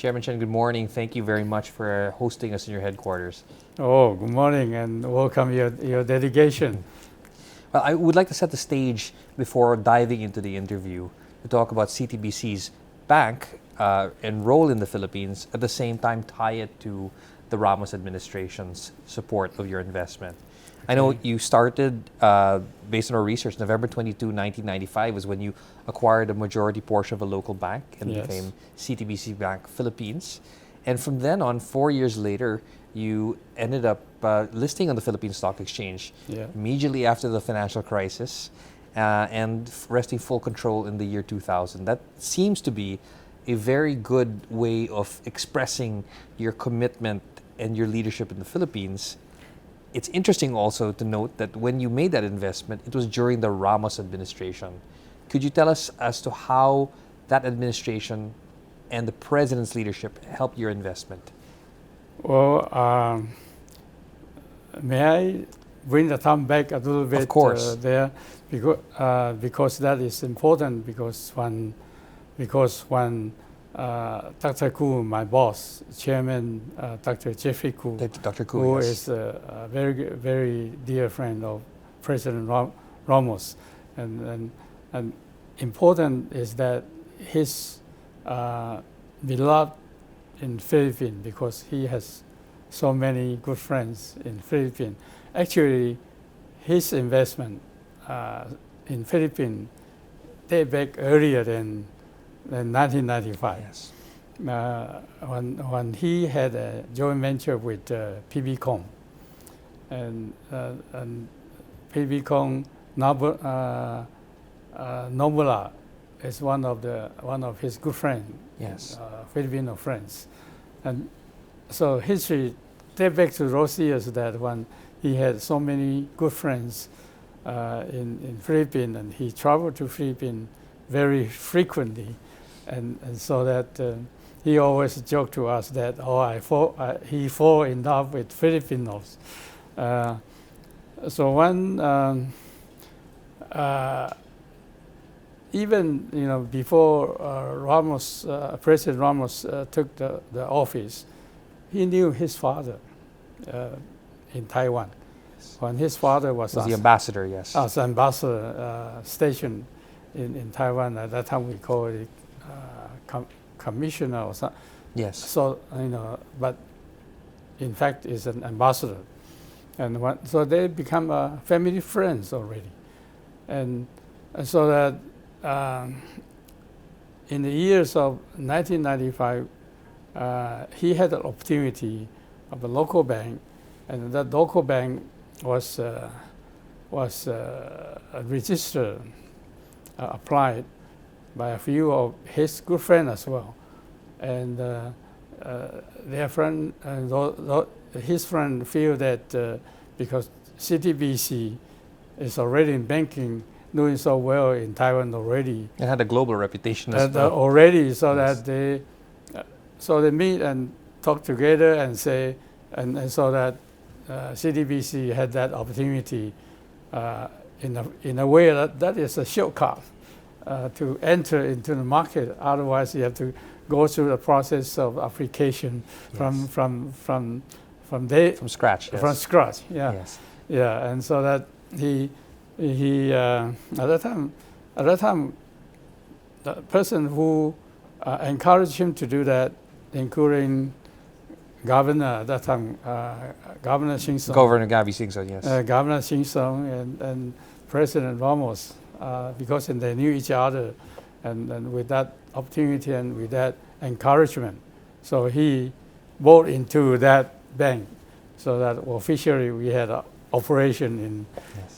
Chairman CHEN, good morning. Thank you very much for hosting us in your headquarters. Oh, good morning and welcome your delegation. Well, I would like to set the stage before diving into the interview to talk about CTBC's bank and role in the Philippines, at the same time tie it to the Ramos administration's support of your investment. I know you started, based on our research, November 22, 1995 was when you acquired a majority portion of a local bank and became CTBC Bank Philippines. And from then on, 4 years later, you ended up listing on the Philippine Stock Exchange immediately after the financial crisis and resting full control in the year 2000. That seems to be a very good way of expressing your commitment and your leadership in the Philippines. It's interesting also to note that when you made that investment, it was during the Ramos administration. Could you tell us as to how that administration and the president's leadership helped your investment? Well, may I bring the time back a little bit? Of course. There, because that is important. Because when Dr. Koo, my boss, Chairman Dr. Jeffrey Koo, who is a very dear friend of President Ramos, and important is that his beloved in Philippines, because he has so many good friends in Philippines. Actually, his investment in Philippines date back earlier than 1995. Yes. When he had a joint venture with PB and PB Nobula is one of his good friends. Yes. Filipino friends, and so history dates back to those years that when he had so many good friends in Philippines, and he traveled to Philippines very frequently, and so that he always joked to us that he fall in love with Filipinos. So when even before President Ramos took the office, he knew his father in Taiwan. When his father was the ambassador, yes. As ambassador stationed in Taiwan, at that time we call it commissioner or something. Yes. So but in fact is an ambassador, and so they become family friends already, and so that. In the years of 1995, he had an opportunity of a local bank, and that local bank was registered, applied by a few of his good friends as well, and their friend and his friend feel that because CTBC is already in banking, doing so well in Taiwan already. It had a global reputation as well. Already, so that they meet and talk together and say, and so that CTBC had that opportunity in a way that is a shortcut to enter into the market. Otherwise, you have to go through the process of application from scratch. Yes. From scratch, yeah. Yes. Yeah, and so that he at that time, the person who encouraged him to do that, including Governor at that time, Governor Shin-song. Governor Gabby Singson, yes. Governor Shin-song and President Ramos, because they knew each other, and with that opportunity and with that encouragement, so he bought into that bank, so that officially we had an operation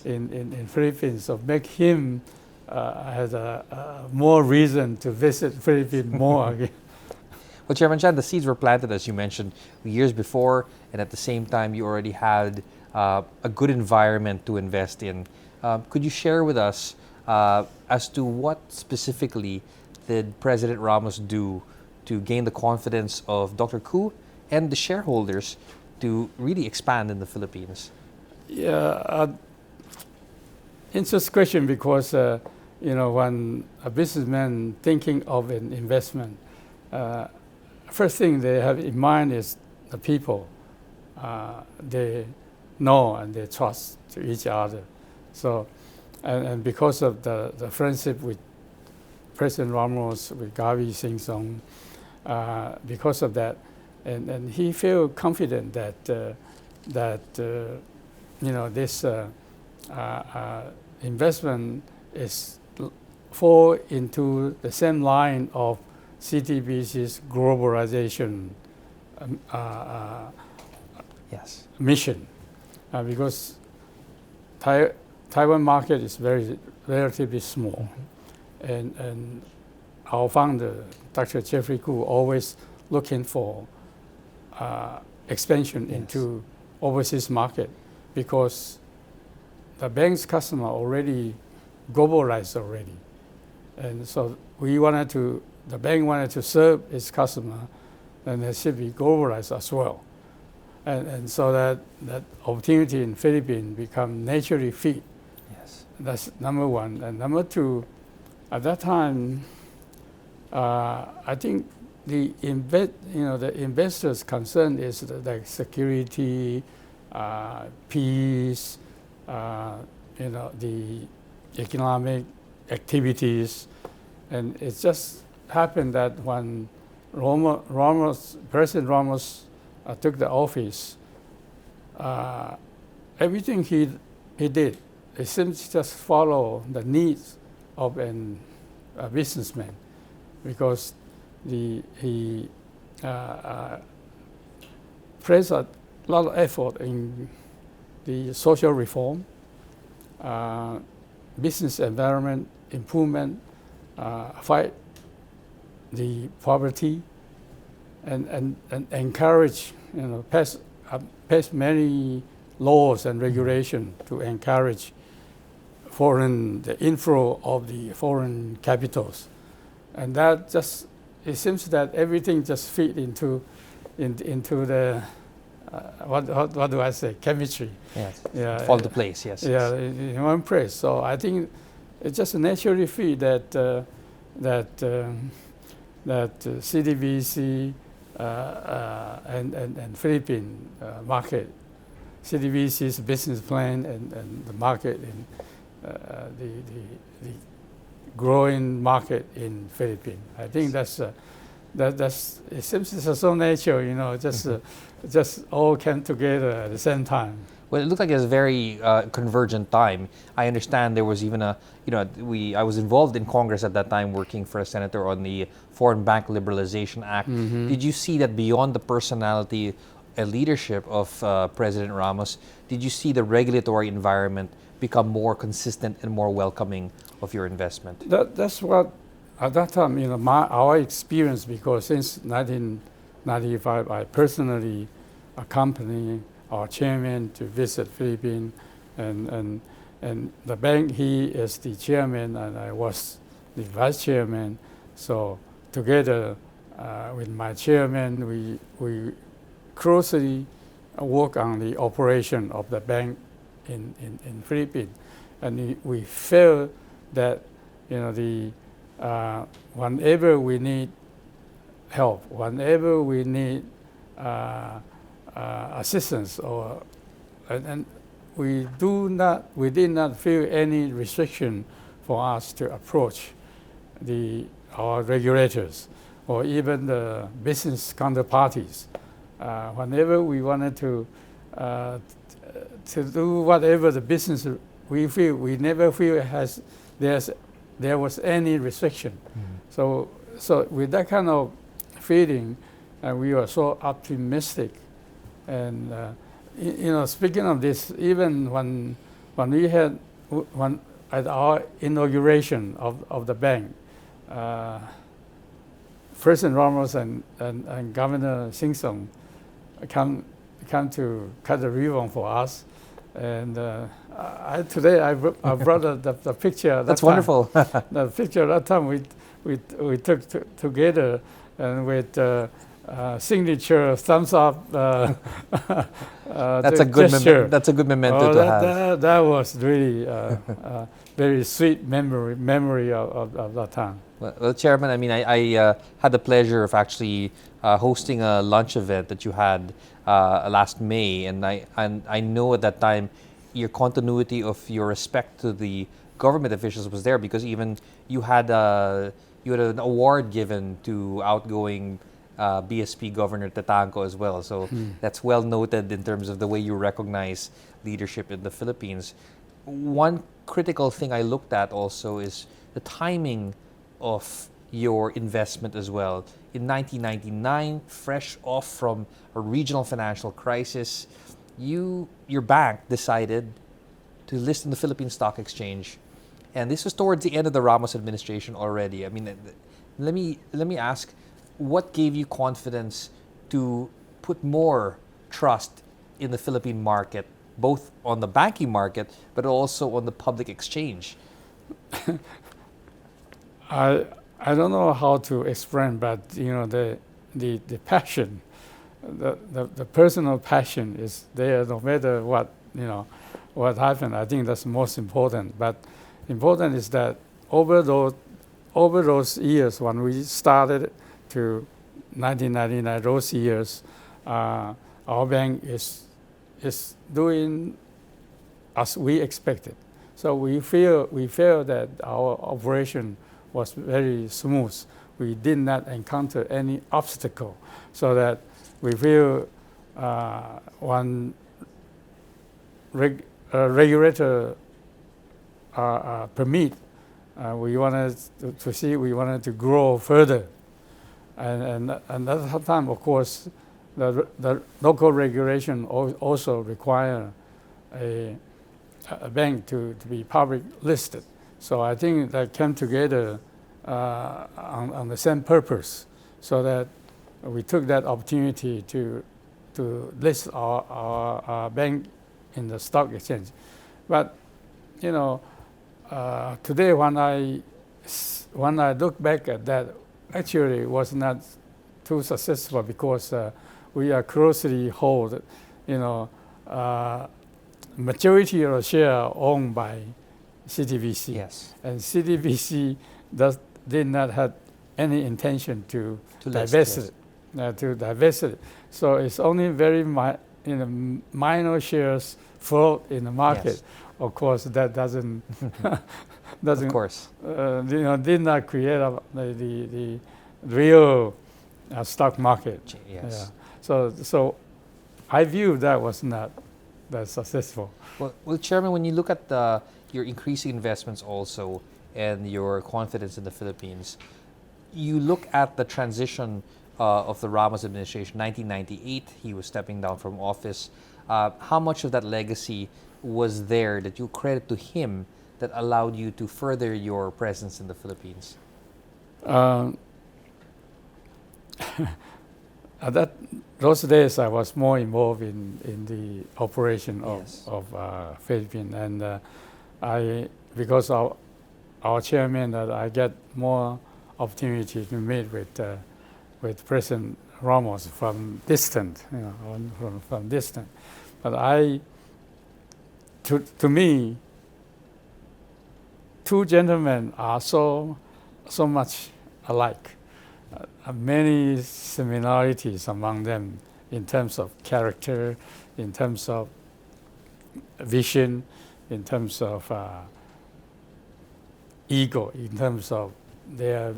in Philippines, so make him has a more reason to visit Philippines more again. Well, Chairman CHEN, the seeds were planted, as you mentioned, years before, and at the same time, you already had a good environment to invest in. Could you share with us as to what specifically did President Ramos do to gain the confidence of Dr. Koo and the shareholders to really expand in the Philippines? Yeah, interesting question, because when a businessman thinking of an investment, first thing they have in mind is the people. They know and they trust to each other. So, and because of the friendship with President Ramos, with Gavi Sing Song, because of that, and he felt confident that this investment is fall into the same line of CTBC's globalization Yes. mission, because Taiwan market is relatively small, and our founder, Dr. Jeffrey Koo, always looking for expansion into overseas market, because the bank's customer already globalized already, and so the bank wanted to serve its customer, and it should be globalized as well, and so that opportunity in Philippines become naturally fit. Yes. That's number one, and number two, at that time, I think the investors' concern is like security, peace, the economic activities, and it just happened that when President Ramos took the office, everything he did, it seems to just follow the needs of a businessman, because he placed a lot of effort in the social reform, business environment improvement, fight the poverty, and encourage, pass many laws and regulations to encourage the inflow of the foreign capitals, and that just, it seems that everything just fit into the what do I say, chemistry. Yes. Yeah, Fall into place. Yes. Yeah, in one place. So I think it's just naturally fit that CTBC and Philippine market, CTBC's business plan and the market in the growing market in Philippines. I think that's it seems it's so natural, just all came together at the same time. Well, it looked like it was a very convergent time. I understand there was even I was involved in Congress at that time, working for a senator on the Foreign Bank Liberalization Act. Mm-hmm. Did you see that beyond the personality and leadership of President Ramos, did you see the regulatory environment become more consistent and more welcoming of your investment? That's what, at that time, our experience, because since 1995, I personally accompanied our chairman to visit Philippines, and the bank, he is the chairman and I was the vice chairman. So together with my chairman, we closely work on the operation of the bank in Philippines, and we feel that whenever we need help, whenever we need assistance, and we did not feel any restriction for us to approach our regulators or even the business counterparties. Whenever we wanted to do whatever the business we feel, we never feel there was any restriction. Mm-hmm. So with that kind of feeling, we were so optimistic. And speaking of this, even when we had at our inauguration of the bank, President Ramos and Governor Sing Song come to cut the ribbon for us, and today I brought the picture. That's wonderful. The picture that time we took together, and with signature thumbs up. That's a good gesture. that's a good memento Oh, to have. that was really very sweet memory of that time. Well, Chairman, I mean, I had the pleasure of actually hosting a lunch event that you had last May, and I know at that time your continuity of your respect to the government officials was there, because even you had an award given to outgoing BSP Governor Tatanco as well. So that's well noted in terms of the way you recognize leadership in the Philippines. One critical thing I looked at also is the timing of your investment as well. In 1999, fresh off from a regional financial crisis, your bank decided to list in the Philippine Stock Exchange, and this was towards the end of the Ramos administration already. I mean, let me ask, what gave you confidence to put more trust in the Philippine market, both on the banking market but also on the public exchange? I don't know how to explain, but the passion, the personal passion is there no matter what happened. I think that's most important. But important is that over those years when we started to 1999, those years, our bank is doing as we expected. So we feel that our operation was very smooth. We did not encounter any obstacle, so that we feel when regulator permit, we wanted to grow further, and at that time, of course, the local regulation also require a bank to be public listed. So I think that came together on the same purpose, so that we took that opportunity to list our bank in the stock exchange. But today when I look back at that, actually it was not too successful, because we are closely hold, majority of the share owned by CTBC. Yes. And CTBC did not have any intention to divest it. So it's only very minor shares float in the market. Yes. Of course, that doesn't Of course. Did not create the real stock market. Yes. Yeah. So I view that was not that successful. Well, Chairman, when you look at your increasing investments also and your confidence in the Philippines, you look at the transition of the Ramos administration, 1998, he was stepping down from office. How much of that legacy was there that you credit to him that allowed you to further your presence in the Philippines? At those days, I was more involved in the operation of Philippines, and because our chairman, that I get more opportunity to meet with President Ramos from distant, from distant. But to me, two gentlemen are so much alike. Many similarities among them in terms of character, in terms of vision, in terms of ego, in terms of their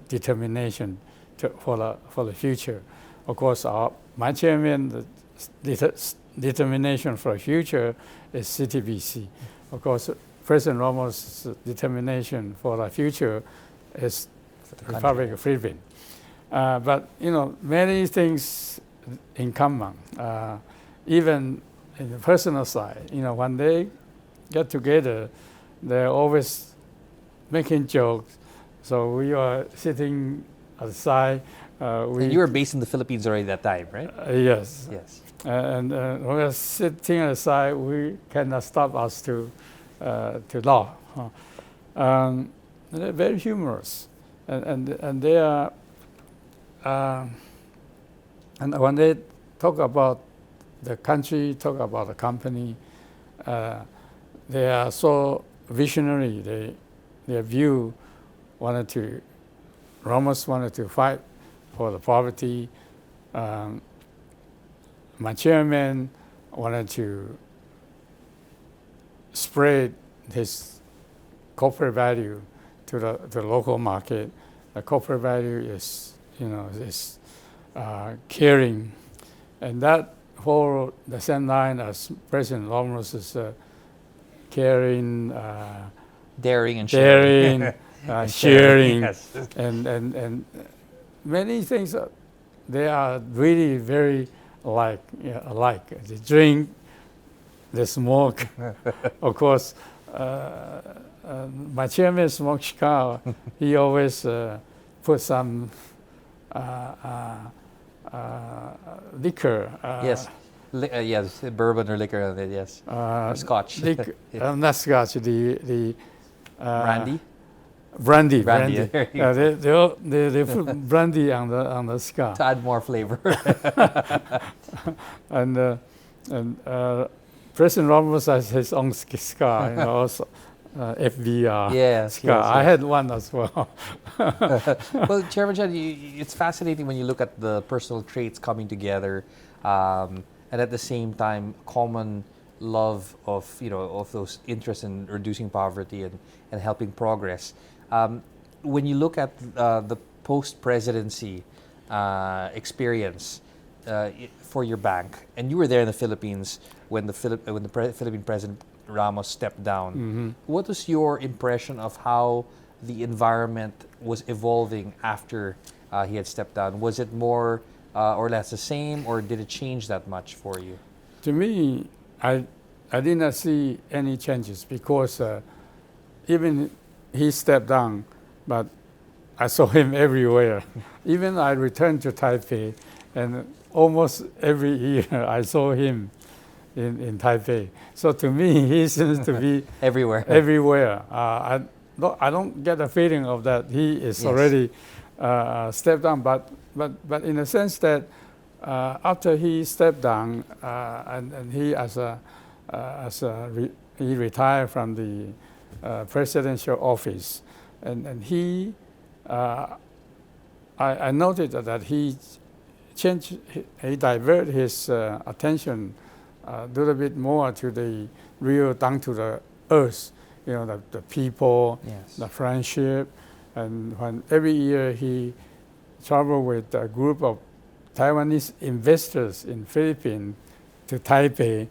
determination for the future. Of course, my chairman, the determination for the future is CTBC. Of course, President Ramos' determination for the future is the Republic of Philippines. But many things in common. Even in the personal side, when they get together, they're always making jokes. So we are sitting aside. And you were based in the Philippines already at that time, right? Yes. Yes. And we are sitting aside. We cannot stop us to laugh. They're very humorous, and they are And when they talk about the country, talk about the company, they are so visionary. Their view Ramos wanted to fight for the poverty. My chairman wanted to spread his corporate value to the local market. The corporate value is caring, and that followed the same line as President Ramos is caring, daring and sharing, sharing, yes. and many things. They are really very alike. They drink, they smoke. Of course, my chairman smokes cigar. He always put some liquor. Yes. Yes, bourbon or liquor, yes. Or scotch. Liquor, not scotch. The brandy. Brandy. There you go. They put brandy on the cigar To add more flavor. and President Ramos has his own cigar, also FVR Yes, cigar. yes, I yes. had one as well. Well, Chairman Chen, it's fascinating when you look at the personal traits coming together, and at the same time, common love of those interests in reducing poverty and helping progress. When you look at the post-presidency experience for your bank, and you were there in the Philippines when the Philippine President Ramos stepped down. Mm-hmm. What was your impression of how the environment was evolving after he had stepped down? Was it more or less the same, or did it change that much for you? To me, I did not see any changes because even he stepped down, but I saw him everywhere. Even I returned to Taipei, and almost every year I saw him in Taipei. So to me, he seems to be Everywhere. everywhere. I don't get a feeling of that he is already stepped down, but in a sense that after he stepped down and he he retired from the presidential office, and he I noted that he diverted his attention a little bit more to the real down to the earth, the people, Yes. the friendship, and when every year he traveled with a group of Taiwanese investors in Philippines to Taipei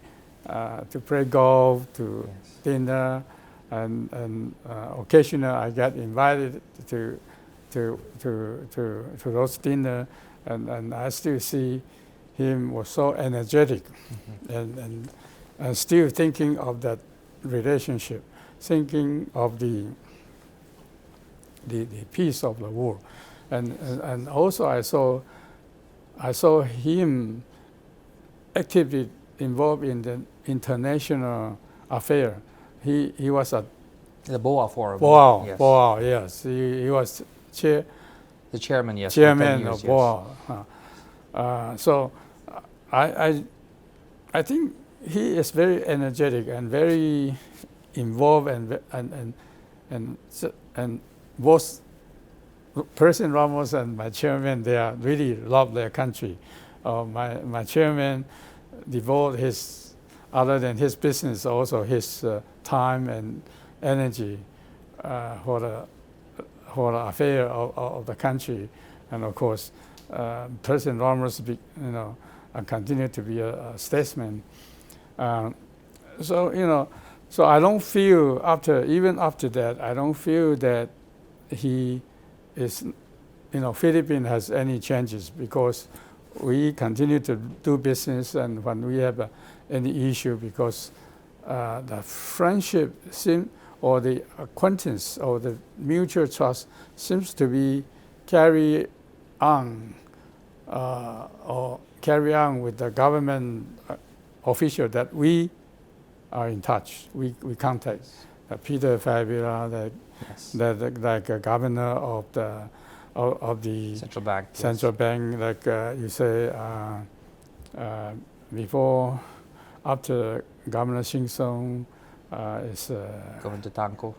to play golf, to dinner, and occasionally I got invited to those dinner, and I still see him was so energetic, and still thinking of that relationship, thinking of the peace of the world, and also I saw him actively involved in the international affair. He was at The BOA Forum. BOA. Yes. BOA, yes. He was The chairman, yes. for 10 chairman years, of yes. BOA. So I think he is very energetic and very involved, and both President Ramos and my chairman, they are really love their country. My chairman devote his, other than his business, also his time and energy for the affair of the country, and of course, President Ramos, continue to be a statesman. So I don't feel even after that, I don't feel that he is, Philippines has any changes, because we continue to do business, and when we have any issue, because the friendship or the acquaintance or the mutual trust seems to be carry on with the government official that we are in touch. We contact Peter FVR, like a governor of the of the Central bank. central bank, like you say, before, after Governor Shin-song is Governor Tatanko.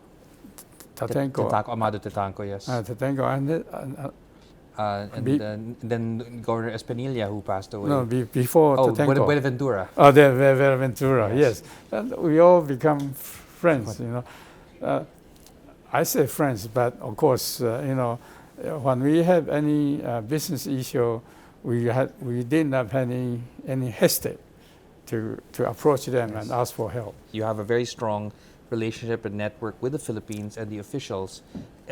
Tatanko, Amado Tatanko, yes. Tatanko, And then Governor Espinilla, who passed away. no, before Tatanko. Buenaventura. Oh, the Buenaventura, Yes. yes. And we all become friends, you know. I say friends, but of course, you know, when we have any business issue, we didn't have any hesitate to approach them and ask for help. You have a very strong relationship and network with the Philippines and the officials.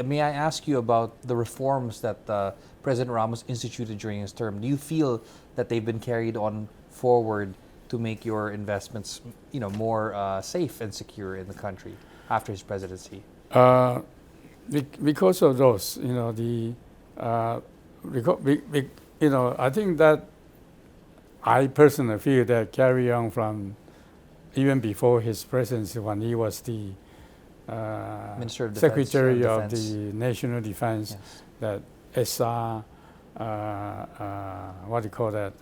May I ask you about the reforms that President Ramos instituted during his term? Do you feel that they've been carried on forward to make your investments, you know, more safe and secure in the country after his presidency? Because of those, you know, you know, I think that I personally feel that carry on from even before his presidency, when he was the Minister of Defense, Secretary of Defense. the National Defense, Yes. that SR, what do you call that?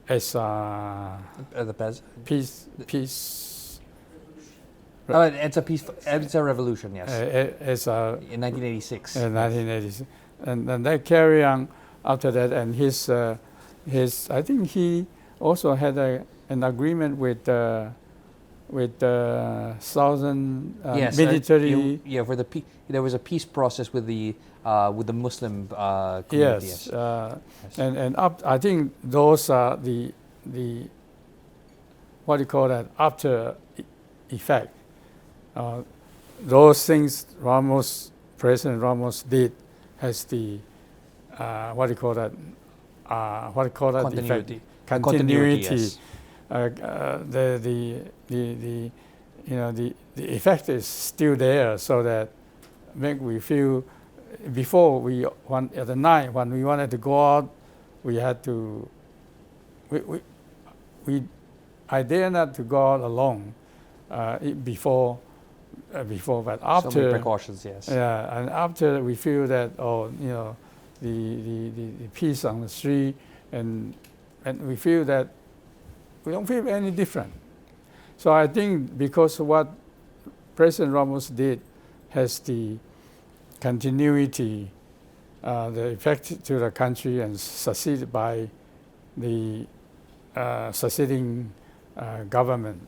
SR, The PEZ? peace, It's a revolution, yes. SR In 1986. in 1986, and that carry on after that, and his I think he also had an agreement with Southern Yes, military. there was a peace process with the Muslim community. Yes, Yes. and I think those are the what do you call that, after effect. Those things President Ramos did has the what do you call that? What do you call that? Continuity. Effect? Continuity. Yes. The you know, the effect is still there, so that make we feel. Before at the night when we wanted to go out, we had to. I dare not to go out alone before, but after. So many precautions, yes. Yeah, and after we feel that, oh, you know, the peace on the street, and we feel that we don't feel any different. So I think because what President Ramos did has the continuity, the effect to the country, and succeeded by the succeeding government,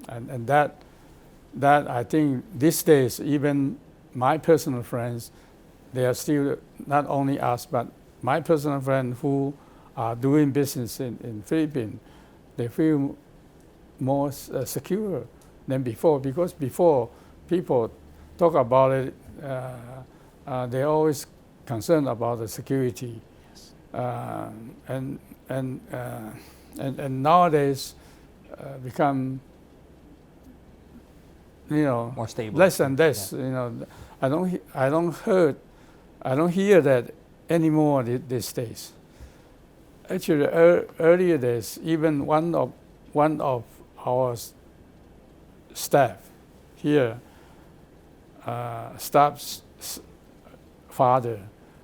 and that I think these days, even my personal friends, they are still not only us, but my personal friends who are doing business in Philippines, they feel more secure than before, because before people talk about it, they're always concerned about the security, and nowadays become, you know, More stable. less and less. Yeah. You know, I don't hear that anymore these days. Actually, earlier days, even one of our staff here, staff's father,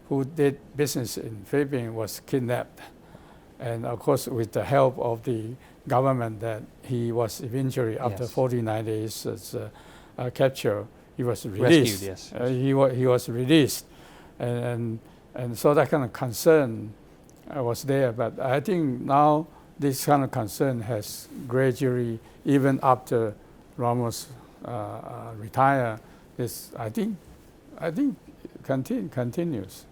who did business in Philippines, was kidnapped, and of course, with the help of the government, that he was eventually, after 49 days capture, he was released. Rescued, yes. He was released, and so that kind of concern was there. But I think now this kind of concern has gradually, even after Ramos retire, this I think continues.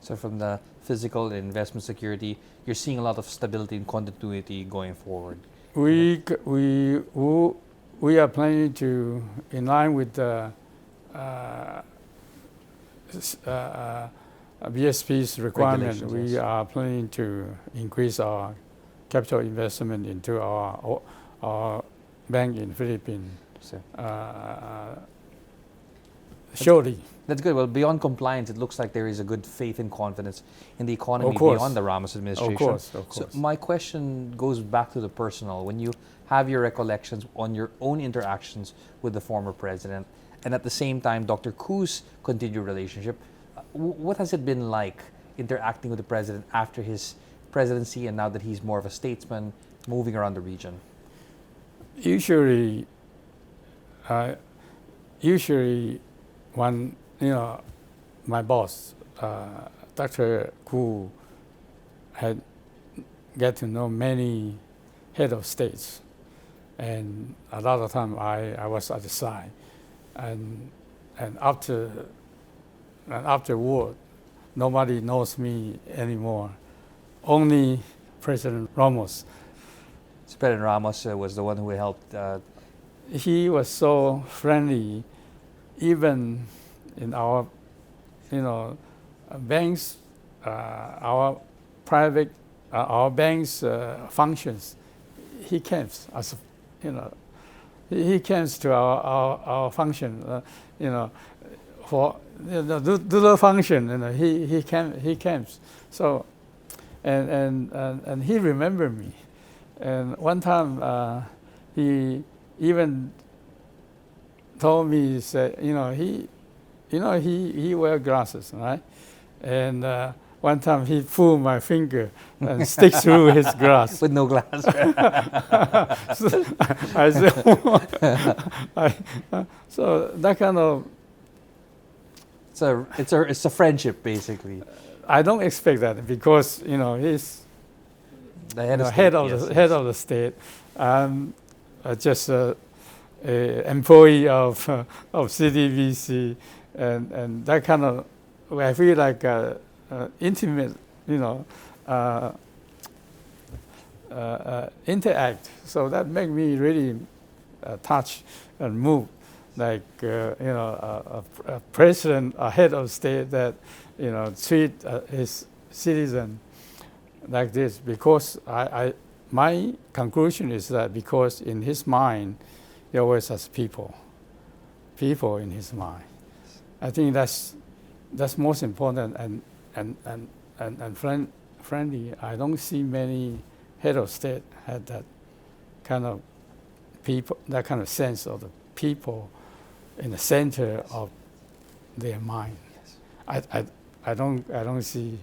So from the physical and investment security, you're seeing a lot of stability and continuity going forward. We are planning to, in line with the BSP's requirement, we are planning to increase our capital investment into our bank in Philippines. So Surely. that's good. Well, beyond compliance, it looks like there is a good faith and confidence in the economy Of course. beyond the Ramos administration. Of course. So my question goes back to the personal. When you have your recollections on your own interactions with the former president, and at the same time, Dr. Koo's continued relationship, what has it been like interacting with the president after his presidency and now that he's more of a statesman moving around the region? Usually, usually when my boss, Dr. Koo, had get to know many head of states, and a lot of time I was at the side, and afterward, nobody knows me anymore. Only President Ramos. President Ramos was the one who helped. He was so friendly, even in our, banks, our private, our banks functions. He comes as, he comes to our function, for do the function, he comes. So, and he remembered me. And one time, he even told me, said, he wear glasses, right? And one time he pulled my finger and stick through his glass. With no glass. So I said, so that kind of. It's a friendship, basically. I don't expect that because he's The head of head of the state. I'm just a employee of CTBC, and that kind of, I feel like intimate, interact. So that make me really touch and move, like a president, a head of state that treat his citizen like this, because my conclusion is that because in his mind, he always has people in his mind. I think that's most important and friendly. I don't see many head of state had that kind of people, that kind of sense of the people in the center of their mind. I don't see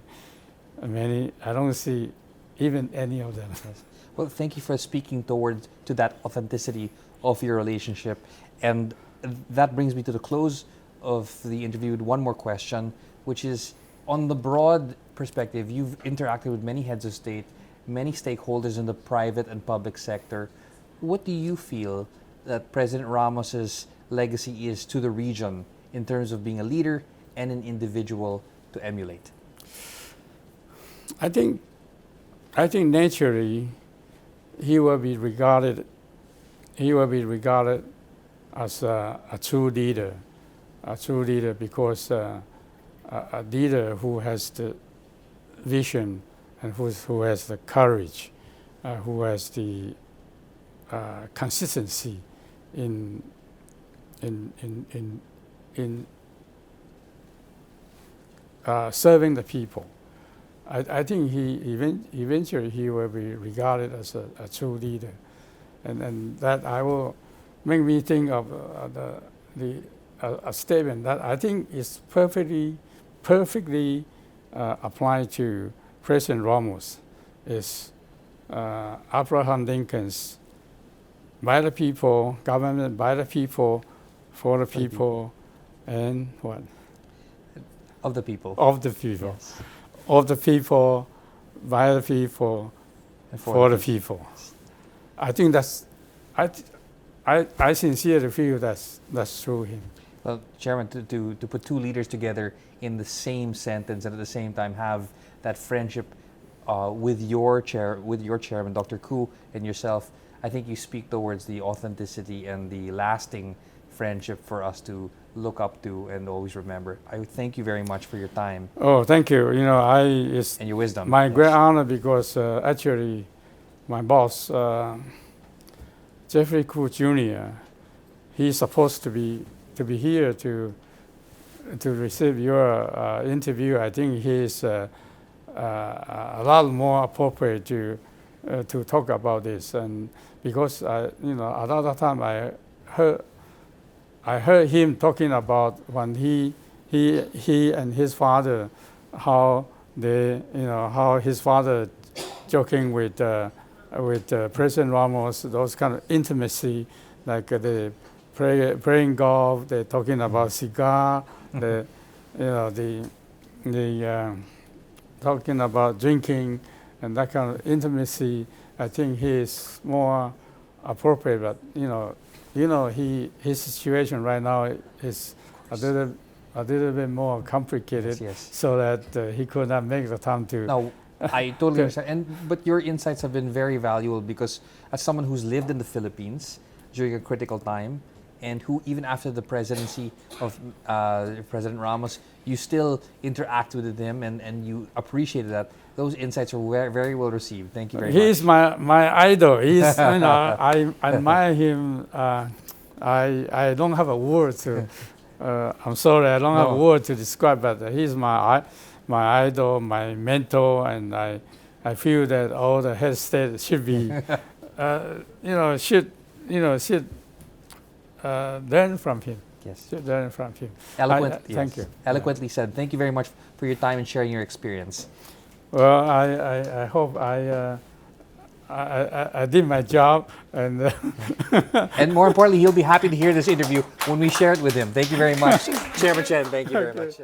many. I don't see even any of them. Well, thank you for speaking to that authenticity of your relationship, and that brings me to the close of the interview with one more question, which is on the broad perspective. You've interacted with many heads of state, many stakeholders in the private and public sector. What do you feel that President Ramos's legacy is to the region in terms of being a leader and an individual to emulate? I think naturally he will be regarded as a true leader, because a leader who has the vision and who has the courage, who has the consistency in serving the people. I think eventually he will be regarded as a true leader, and that will make me think of a statement that I think is perfectly applied to President Ramos. Is Abraham Lincoln's "By the people, government by the people, for the people, and what? Of the people. Of the people." Yes. Of the people, by the people, And for the people. I think I sincerely feel that's through him. Well, Chairman, to put two leaders together in the same sentence and at the same time have that friendship with your chairman, Dr. Koo, and yourself, I think you speak towards the authenticity and the lasting friendship for us to look up to and always remember. I thank you very much for your time. Oh, thank you. It's and your wisdom. My great honor, because actually my boss, Jeffrey Koo Jr., he's supposed to be here to receive your interview. I think he's a lot more appropriate to talk about this, and because a lot of time I heard him talking about when he he and his father, how they, how his father joking with President Ramos, those kind of intimacy, like they playing golf, they're talking about cigar, the talking about drinking, and that kind of intimacy. I think he is more appropriate, but his situation right now is a little bit more complicated, Yes. so that he could not make the time to. No, I totally understand. But your insights have been very valuable because as someone who's lived in the Philippines during a critical time, and who even after the presidency of President Ramos, you still interact with him and you appreciated that. Those insights were very well received. Thank you very much. He's my idol. He's I admire him. I don't have a word to. I'm sorry, I don't have a word to describe, but he's my idol, my mentor, and I feel that all the head state should be, should learn from him. Yes. Should learn from him. Thank you. Eloquently said. Thank you very much for your time and sharing your experience. Well, I hope I did my job, and and more importantly, he'll be happy to hear this interview when we share it with him. Thank you very much, Chairman Chen. Thank you very much.